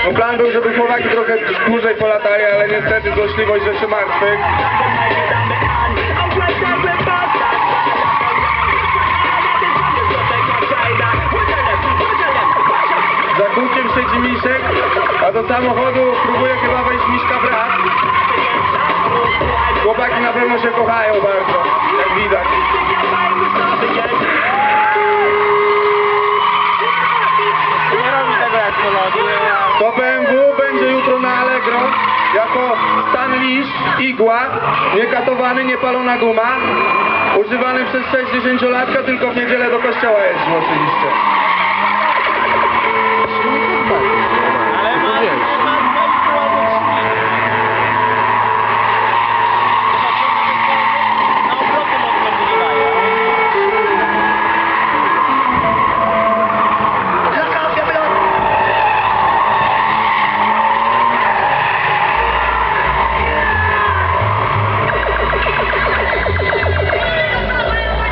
No plan był, żeby chłopaki trochę dłużej polatali, ale niestety złośliwość rzeczy martwych. Za kółkiem siedzi Misiek, a do samochodu próbuje chyba wejść Miśka brat. Chłopaki na pewno się kochają bardzo, jak widać. Nie robi tego jak to To BMW będzie jutro na Allegro jako stan liść, igła, niekatowany, niepalona guma, używany przez 60-latka, tylko w niedzielę do kościoła jeździł oczywiście.